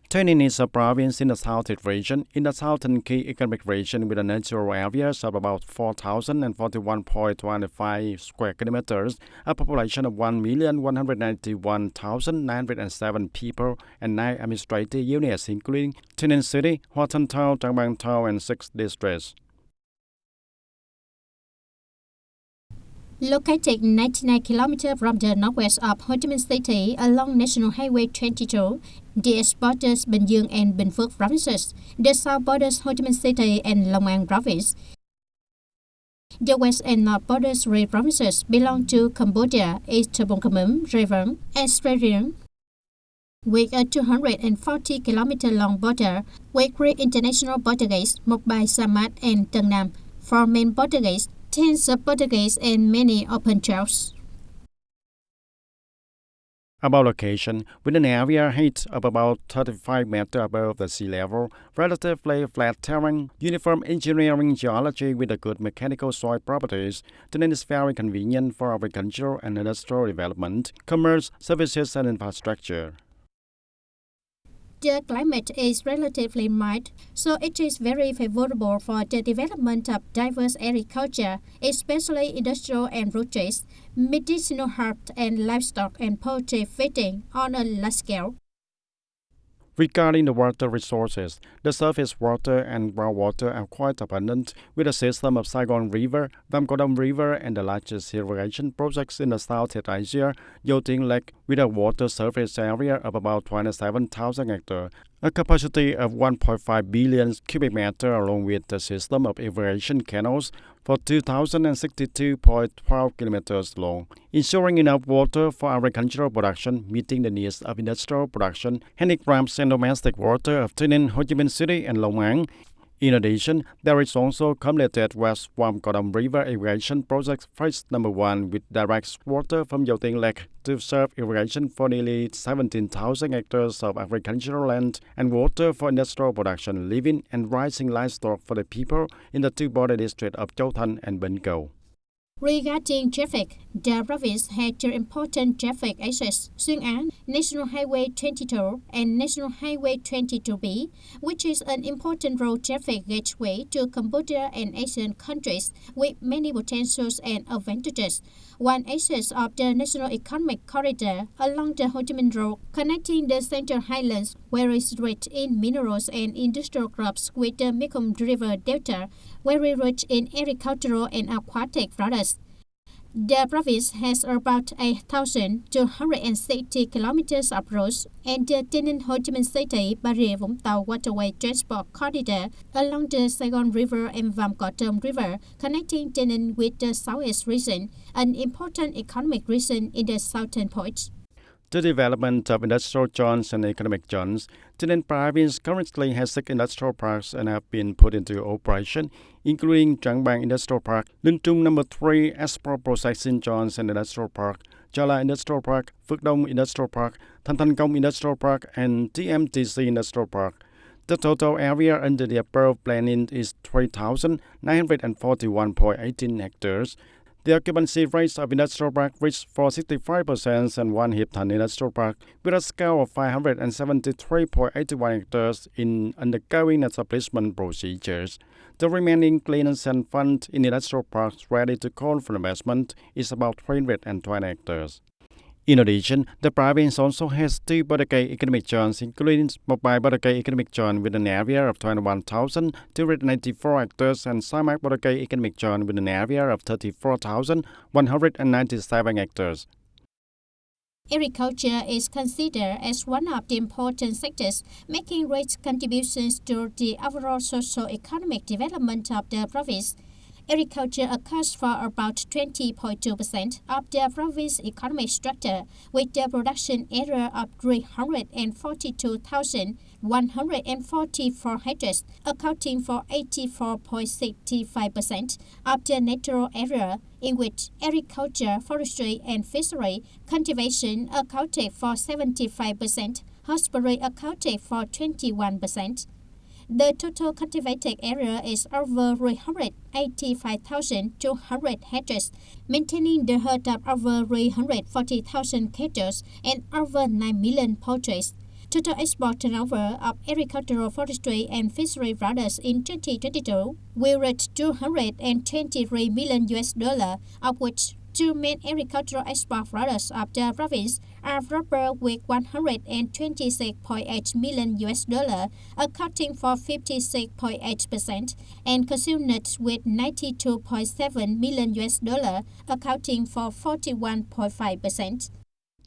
Tây Ninh is a province in the southeast region, in the southern key economic region with a natural areas of about 4,041.25 square kilometers, a population of 1,191,907 people, and 9 administrative units, including Tây Ninh City, Hoa Thanh Town, Trang Bang Town, and 6 districts. Located 99 km from the northwest of Ho Chi Minh City along National Highway 22, the east borders Bình Dương and Bình Phước provinces, the south borders Ho Chi Minh City and Long An province. The west and north borders three provinces belong to Cambodia, East Bông Khmer, River, and Sreriang. With a 240 km long border with three international border gates, Mộc Bài, Sa Mát, and Tân Nam, four main border gates, 10 sub-border gates, and many open trails. About location, with an area height of about 35 meters above the sea level, relatively flat terrain, uniform engineering geology with a good mechanical soil properties, Tây is very convenient for agricultural and industrial development, commerce, services, and infrastructure. The climate is relatively mild, so it is very favorable for the development of diverse agriculture, especially industrial and fruit trees, medicinal herbs, and livestock and poultry feeding on a large scale. Regarding the water resources, the surface water and groundwater are quite abundant, with a system of Saigon River, Vam Co Dong River, and the largest irrigation projects in the Southeast Asia, Tieng Lake, with a water surface area of about 27,000 hectares, a capacity of 1.5 billion cubic meters, along with the system of irrigation canals for 2,062.12 kilometers long, ensuring enough water for agricultural production, meeting the needs of industrial production, handicrafts and domestic water of Tây Ninh, Ho Chi Minh City, and Long An. In addition, there is also completed West Vam Co Dong River Irrigation Project Phase Number 1 with direct water from Tieng Lake to serve irrigation for nearly 17,000 hectares of agricultural land and water for industrial production, living and raising livestock for the people in the two border districts of Châu Thành and Bến Cầu. Regarding traffic, the province had two important traffic access, Xuyên Á, National Highway 22 and National Highway 22B, which is an important road traffic gateway to Cambodia and Asian countries with many potentials and advantages. One access of the National Economic Corridor along the Ho Chi Minh Road, connecting the Central Highlands, very rich in minerals and industrial crops, with the Mekong River Delta, very rich in agricultural and aquatic products. The province has about 1,260 kilometers of roads, and the Tây Ninh Ho Chi Minh City Bà Rịa Vũng Tàu Waterway Transport Corridor along the Saigon River and Vam Co Dong River, connecting Tây Ninh with the southeast region, an important economic region in the southern part. The development of industrial zones and economic zones, Tây Ninh province currently has 6 industrial parks and have been put into operation, including Trang Bang Industrial Park, Linh Trung No. 3 Export Processing Zones and Industrial Park, Gia La Industrial Park, Phước Đông Industrial Park, Thanh Thanh Công Industrial Park, and TMTC Industrial Park. The total area under the above planning is 3,941.18 hectares. The occupancy rate of industrial park reached 65% and one Hiệp-Thành Industrial Park with a scale of 573.81 hectares in undergoing establishment procedures. The remaining clearance and fund in industrial parks ready to call for investment is about 320 hectares. In addition, the province also has 2 border gate economic zones, including Mộc Bài border gate economic zone with an area of 21,294 hectares and Sa Mát border gate economic zone with an area of 34,197 hectares. Agriculture is considered as one of the important sectors, making great contributions to the overall socio-economic development of the province. Agriculture accounts for about 20.2% of the province's economic structure, with the production area of 342,144 hectares, accounting for 84.65% of the natural area, in which agriculture, forestry, and fishery cultivation accounted for 75%, hostelry accounted for 21%. The total cultivated area is over 385,200 hectares, maintaining the herd of over 340,000 cattle and over 9 million poultry. Total export turnover of agricultural, forestry, and fishery products in 2022 will reach $223 million, of which two main agricultural export products of the province are rubber with $126.8 million, accounting for 56.8%, and cashew nuts with $92.7 million, accounting for 41.5%.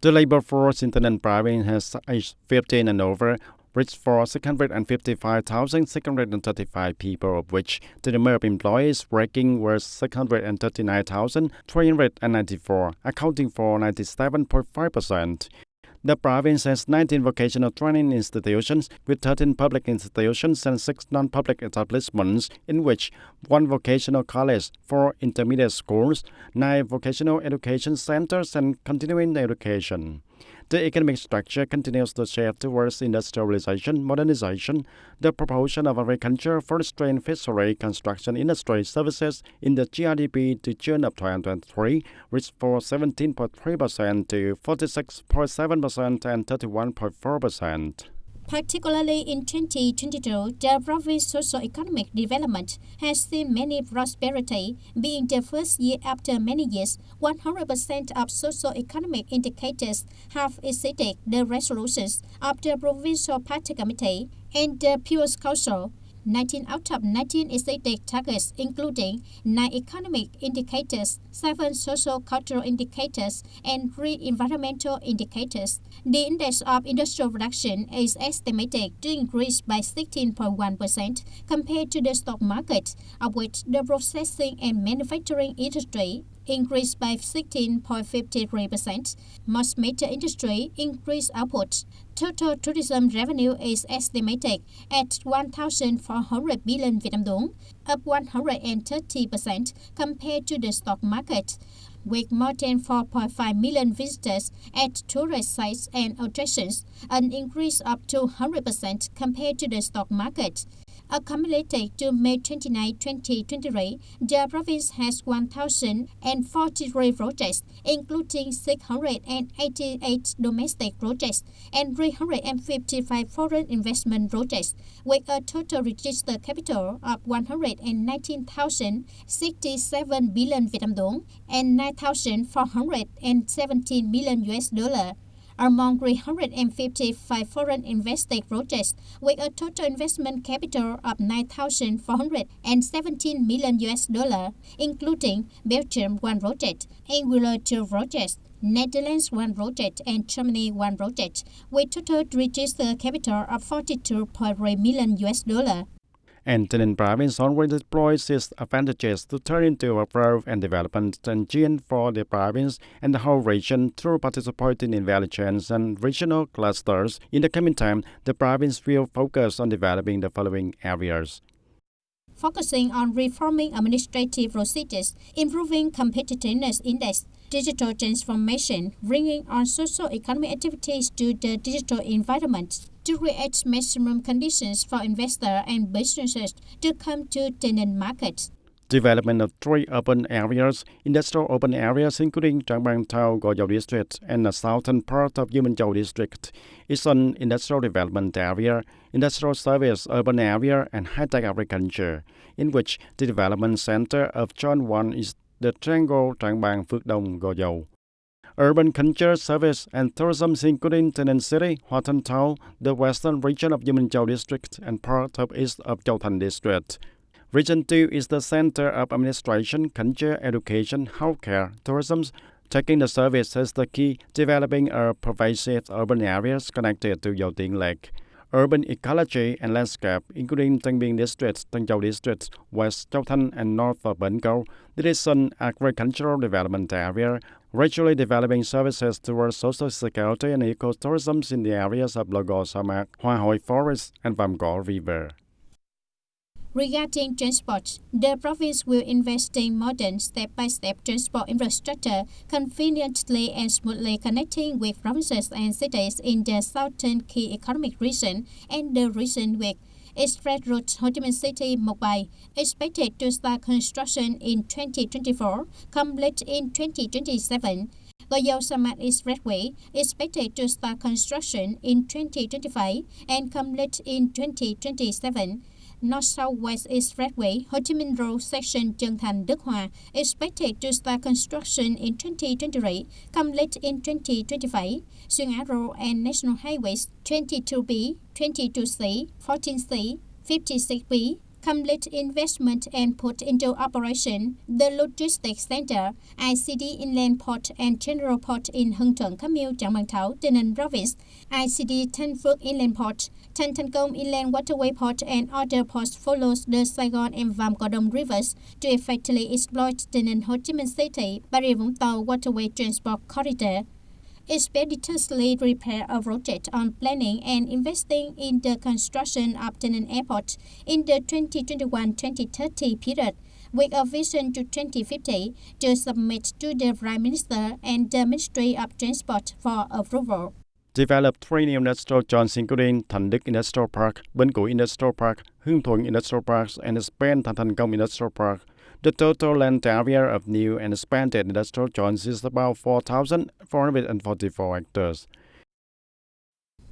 The labor force in Tây Ninh province has aged 15 and over, reached for 655,635 people, of which the number of employees working was 639,394, accounting for 97.5%. The province has 19 vocational training institutions with 13 public institutions and 6 non-public establishments, in which 1 vocational college, 4 intermediate schools, 9 vocational education centers, and continuing education. The economic structure continues to shift towards industrialization, modernization. The proportion of agriculture, forestry, and fishery construction industry services in the GRDP to June of 2023 reached from 17.3% to 46.7% and 31.4%. Particularly in 2022, the province's socio-economic development has seen many prosperity. Being the first year after many years, 100% of socio-economic indicators have exceeded the resolutions of the Provincial Party Committee and the People's Council. 19 out of 19 exceeded targets, including 9 economic indicators, 7 social-cultural indicators, and 3 environmental indicators. The index of industrial production is estimated to increase by 16.1% compared to the stock market, of which the processing and manufacturing industry increased by 16.53%. Most major industry increased output. Total tourism revenue is estimated at 1,400 billion Vietnam dong, up 130% compared to the stock market, with more than 4.5 million visitors at tourist sites and attractions, an increase of 200% compared to the stock market. Accumulated to May 29, 2023, the province has 1,043 projects, including 688 domestic projects and 355 foreign investment projects, with a total registered capital of 119,067 billion Vietnam dong and 9,417 million US dollar. Among 355 foreign invested projects with a total investment capital of 9,417 million US dollar, including Belgium 1 project, Angola 2 projects, Netherlands 1 project, and Germany 1 project, with total registered capital of 42.3 million US dollar. And Tây Ninh province already deploys its advantages to turn into a growth and development engine for the province and the whole region through participating in value chains and regional clusters. In the coming time, the province will focus on developing the following areas. Focusing on reforming administrative procedures, improving competitiveness index, digital transformation, bringing on socio-economic activities to the digital environment, to create maximum conditions for investors and businesses to come to Tây Ninh market. Development of 3 urban areas, industrial urban areas including Trang Bang Town, Go Dầu District, and the southern part of Dư Minh Châu District, is an industrial development area, industrial service urban area, and high-tech agriculture, in which the development center of Zone 1 is the Triangle Trang Bang Phước Đông Go Dầu. Urban culture, service, and tourism including Tây Ninh City, Hoa Thanh Town, the western region of Dư Minh Châu District, and part of east of Châu Thành District. Region 2 is the center of administration, culture, education, healthcare, tourism, taking the service as the key, developing a pervasive urban areas connected to Dầu Tieng Lake. Urban ecology and landscape, including Tân Biên District, Tân Châu District, West Châu Thành, and north of Bến Câu. This is an agricultural development area, gradually developing services towards social security and ecotourism in the areas of Logo Samak, Hoa Hội Forest, and Vàm Cỏ River. Regarding transport, the province will invest in modern step-by-step transport infrastructure, conveniently and smoothly connecting with provinces and cities in the southern key economic region and the region with Express route Ho Chi Minh City Mộc Bài, expected to start construction in 2024, complete in 2027. Goyo-Samat Expressway expected to start construction in 2025 and complete in 2027. North-Southwest Expressway, Ho Chi Minh Road section Trân Thành Đức Hòa expected to start construction in 2023, complete in 2025. Xuyên Á Road and National Highways 22B, 22C, 14C, 56B complete investment and put into operation the logistics center, ICD Inland Port and General Port in Hưng Thuận, Cam Miêu, Trảng Bàng Thảo, Tây Ninh Province, ICD Thanh Phước Inland Port, Thành Công Inland Waterway Port and other ports follows the Saigon and Vam Cỏ Đông rivers to effectively exploit Tây Ninh Ho Chi Minh City, Bà Rịa Vũng Tàu Waterway Transport Corridor. Expeditiously prepare a project on planning and investing in the construction of Tây Ninh Airport in the 2021-2030 period, with a vision to 2050 to submit to the Prime Minister and the Ministry of Transport for approval. Develop 3 new industrial zones including Thành Đức Industrial Park, Bến Cũ Industrial Park, Hương Thuận Industrial Parks, and expand Thành Công Industrial Park. The total land area of new and expanded industrial zones is about 4,444 hectares.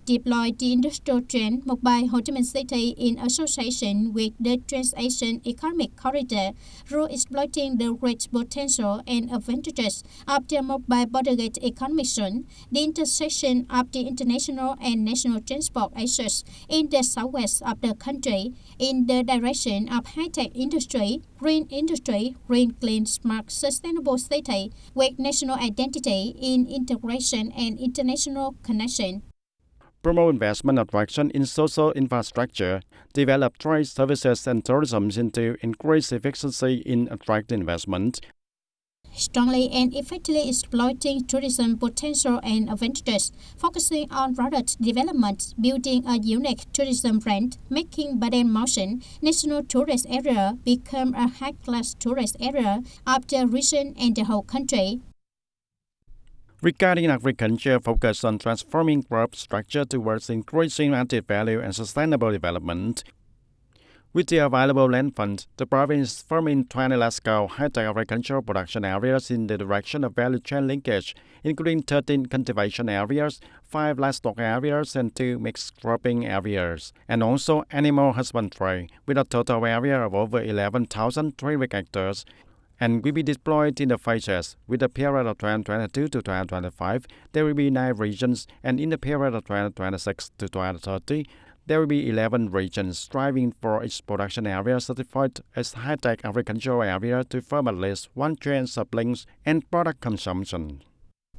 Deploy the industrial trend Mobile Ho Chi Minh City in association with the Trans-Asian Economic Corridor through exploiting the great potential and advantages of the mobile border-gate economic zone, the intersection of the international and national transport access in the southwest of the country, in the direction of high-tech industry, green, clean, smart, sustainable city with national identity in integration and international connection. Promote investment attraction in social infrastructure, develop trade services and tourism to increase efficiency in attracting investment. Strongly and effectively exploiting tourism potential and advantages, focusing on product development, building a unique tourism brand, making Baden Mountain National Tourist Area become a high-class tourist area of the region and the whole country. Regarding agriculture, focus on transforming crop structure towards increasing added value and sustainable development. With the available land funds, the province is forming 20 large-scale high-tech agricultural production areas in the direction of value chain linkage, including 13 cultivation areas, 5 livestock areas, and 2 mixed cropping areas, and also animal husbandry, with a total area of over 11,300 hectares, and will be deployed in the phases. With the period of 2022 to 2025, there will be 9 regions, and in the period of 2026 to 2030, there will be 11 regions, striving for each production area certified as high-tech agricultural area to form at least one chain of links and product consumption.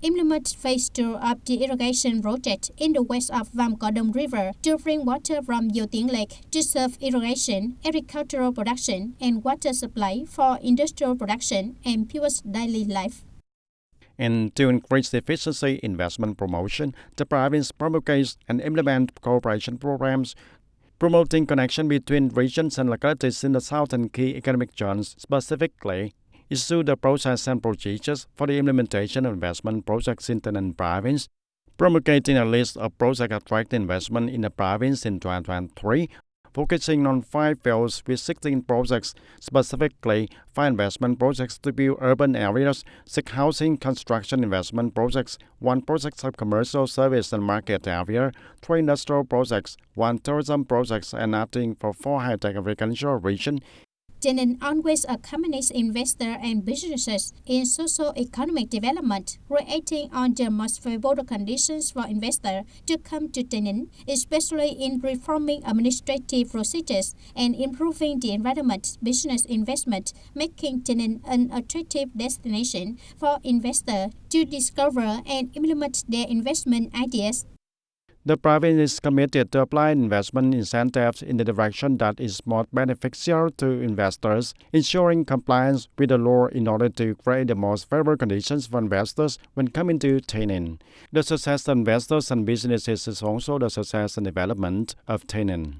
Implement phase 2 of the irrigation project in the west of Vam Cỏ Đông River to bring water from Dầu Tiếng Lake to serve irrigation, agricultural production, and water supply for industrial production and people's daily life. And to increase efficiency investment promotion, the province promulgates and implements cooperation programs promoting connection between regions and localities in the southern key economic zones, specifically issue the process and procedures for the implementation of investment projects in Tây Ninh province, promulgating a list of projects attracting investment in the province in 2023, focusing on 5 fields with 16 projects, specifically 5 investment projects to build urban areas, 6 housing construction investment projects, 1 project of commercial service and market area, 3 industrial projects, 1 tourism projects, and adding for 4 high-tech agricultural regions. Tây Ninh always accompanies investors and businesses in socio-economic development, creating on the most favorable conditions for investors to come to Tây Ninh, especially in reforming administrative procedures and improving the environment, business investment, making Tây Ninh an attractive destination for investors to discover and implement their investment ideas. The province is committed to apply investment incentives in the direction that is most beneficial to investors, ensuring compliance with the law in order to create the most favorable conditions for investors when coming to Tây Ninh. The success of investors and businesses is also the success and development of Tây Ninh.